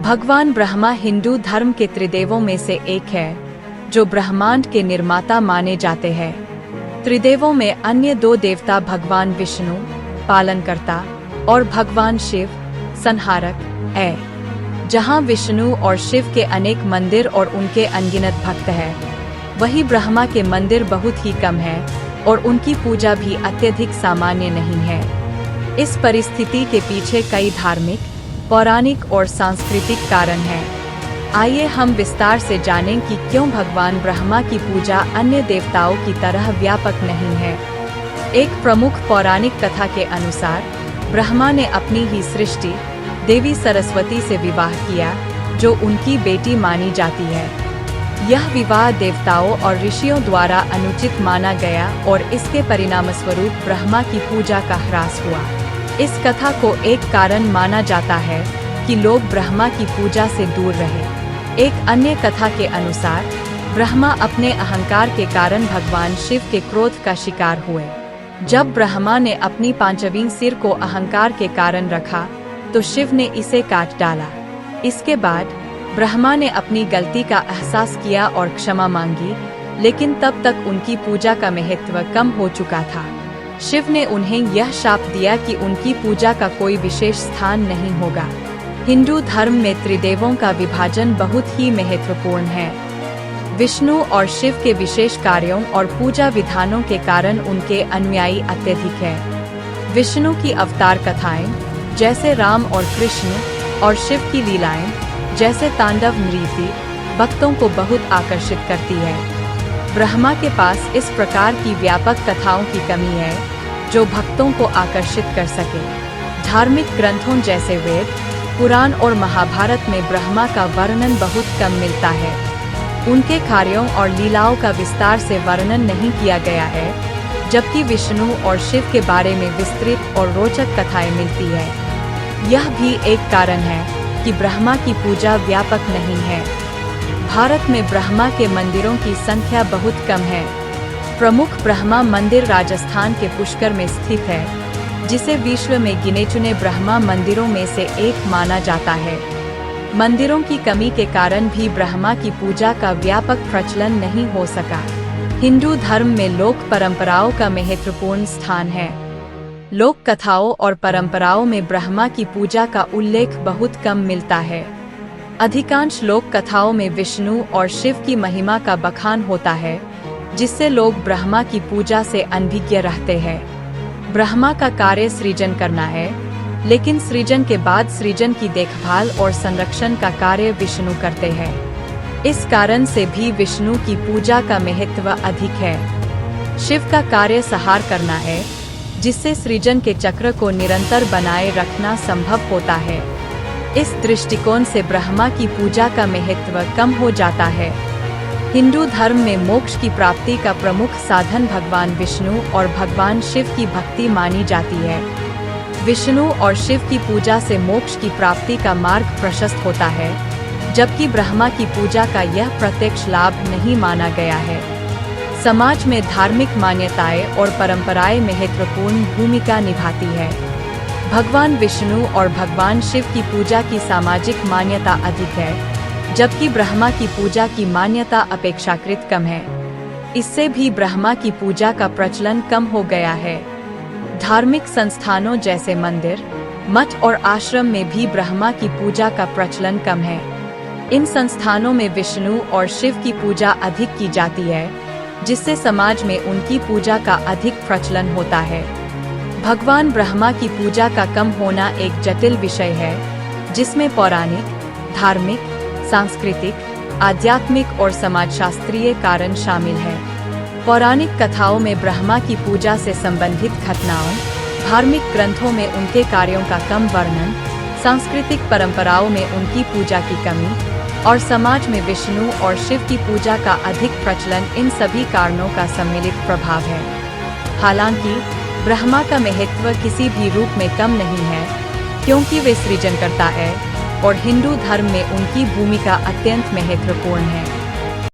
भगवान ब्रह्मा हिंदू धर्म के त्रिदेवों में से एक है, जो ब्रह्मांड के निर्माता माने जाते हैं। त्रिदेवों में अन्य दो देवता भगवान विष्णु पालनकर्ता और भगवान शिव संहारक है। जहां विष्णु और शिव के अनेक मंदिर और उनके अनगिनत भक्त हैं, वहीं ब्रह्मा के मंदिर बहुत ही कम है और उनकी पूजा भी अत्यधिक सामान्य नहीं है। इस परिस्थिति के पीछे कई धार्मिक, पौराणिक और सांस्कृतिक कारण हैं। आइए हम विस्तार से जानें कि क्यों भगवान ब्रह्मा की पूजा अन्य देवताओं की तरह व्यापक नहीं है। एक प्रमुख पौराणिक कथा के अनुसार ब्रह्मा ने अपनी ही सृष्टि देवी सरस्वती से विवाह किया, जो उनकी बेटी मानी जाती है। यह विवाह देवताओं और ऋषियों द्वारा अनुचित माना गया और इसके परिणामस्वरूप ब्रह्मा की पूजा का ह्रास हुआ। इस कथा को एक कारण माना जाता है कि लोग ब्रह्मा की पूजा से दूर रहे। एक अन्य कथा के अनुसार ब्रह्मा अपने अहंकार के कारण भगवान शिव के क्रोध का शिकार हुए। जब ब्रह्मा ने अपनी पांचवीं सिर को अहंकार के कारण रखा, तो शिव ने इसे काट डाला। इसके बाद ब्रह्मा ने अपनी गलती का एहसास किया और क्षमा मांगी, लेकिन तब तक उनकी पूजा का महत्व कम हो चुका था। शिव ने उन्हें यह शाप दिया कि उनकी पूजा का कोई विशेष स्थान नहीं होगा। हिंदू धर्म में त्रिदेवों का विभाजन बहुत ही महत्वपूर्ण है। विष्णु और शिव के विशेष कार्यों और पूजा विधानों के कारण उनके अनुयायी अत्यधिक हैं। विष्णु की अवतार कथाएं, जैसे राम और कृष्ण, और शिव की लीलाएं, जैसे तांडव नृत्य, भक्तों को बहुत आकर्षित करती है। ब्रह्मा के पास इस प्रकार की व्यापक कथाओं की कमी है, जो भक्तों को आकर्षित कर सके। धार्मिक ग्रंथों जैसे वेद, पुराण और महाभारत में ब्रह्मा का वर्णन बहुत कम मिलता है। उनके कार्यों और लीलाओं का विस्तार से वर्णन नहीं किया गया है, जबकि विष्णु और शिव के बारे में विस्तृत और रोचक कथाएं मिलती है। यह भी एक कारण है कि ब्रह्मा की पूजा व्यापक नहीं है। भारत में ब्रह्मा के मंदिरों की संख्या बहुत कम है। प्रमुख ब्रह्मा मंदिर राजस्थान के पुष्कर में स्थित है, जिसे विश्व में गिने चुने ब्रह्मा मंदिरों में से एक माना जाता है। मंदिरों की कमी के कारण भी ब्रह्मा की पूजा का व्यापक प्रचलन नहीं हो सका। हिंदू धर्म में लोक परंपराओं का महत्वपूर्ण स्थान है। लोक कथाओं और परंपराओं में ब्रह्मा की पूजा का उल्लेख बहुत कम मिलता है। अधिकांश लोक कथाओं में विष्णु और शिव की महिमा का बखान होता है, जिससे लोग ब्रह्मा की पूजा से अनभिज्ञ रहते हैं। ब्रह्मा का कार्य सृजन करना है, लेकिन सृजन के बाद सृजन की देखभाल और संरक्षण का कार्य विष्णु करते हैं। इस कारण से भी विष्णु की पूजा का महत्व अधिक है। शिव का कार्य संहार करना है, जिससे सृजन के चक्र को निरंतर बनाए रखना संभव होता है। इस दृष्टिकोण से ब्रह्मा की पूजा का महत्व कम हो जाता है। हिंदू धर्म में मोक्ष की प्राप्ति का प्रमुख साधन भगवान विष्णु और भगवान शिव की भक्ति मानी जाती है। विष्णु और शिव की पूजा से मोक्ष की प्राप्ति का मार्ग प्रशस्त होता है, जबकि ब्रह्मा की पूजा का यह प्रत्यक्ष लाभ नहीं माना गया है। समाज में धार्मिक मान्यताएं और परंपराएं महत्वपूर्ण भूमिका निभाती है। भगवान विष्णु और भगवान शिव की पूजा की सामाजिक मान्यता अधिक है, जबकि ब्रह्मा की पूजा की मान्यता अपेक्षाकृत कम है। इससे भी ब्रह्मा की पूजा का प्रचलन कम हो गया है। धार्मिक संस्थानों जैसे मंदिर, मठ और आश्रम में भी ब्रह्मा की पूजा का प्रचलन कम है। इन संस्थानों में विष्णु और शिव की पूजा अधिक की जाती है, जिससे समाज में उनकी पूजा का अधिक प्रचलन होता है। भगवान ब्रह्मा की पूजा का कम होना एक जटिल विषय है, जिसमें पौराणिक, धार्मिक, सांस्कृतिक, आध्यात्मिक और समाजशास्त्रीय कारण शामिल है। पौराणिक कथाओं में ब्रह्मा की पूजा से संबंधित घटनाओं, धार्मिक ग्रंथों में उनके कार्यों का कम वर्णन, सांस्कृतिक परंपराओं में उनकी पूजा की कमी और समाज में विष्णु और शिव की पूजा का अधिक प्रचलन, इन सभी कारणों का सम्मिलित प्रभाव है। हालांकि ब्रह्मा का महत्व किसी भी रूप में कम नहीं है, क्योंकि वे सृजनकर्ता है और हिंदू धर्म में उनकी भूमिका अत्यंत महत्वपूर्ण है।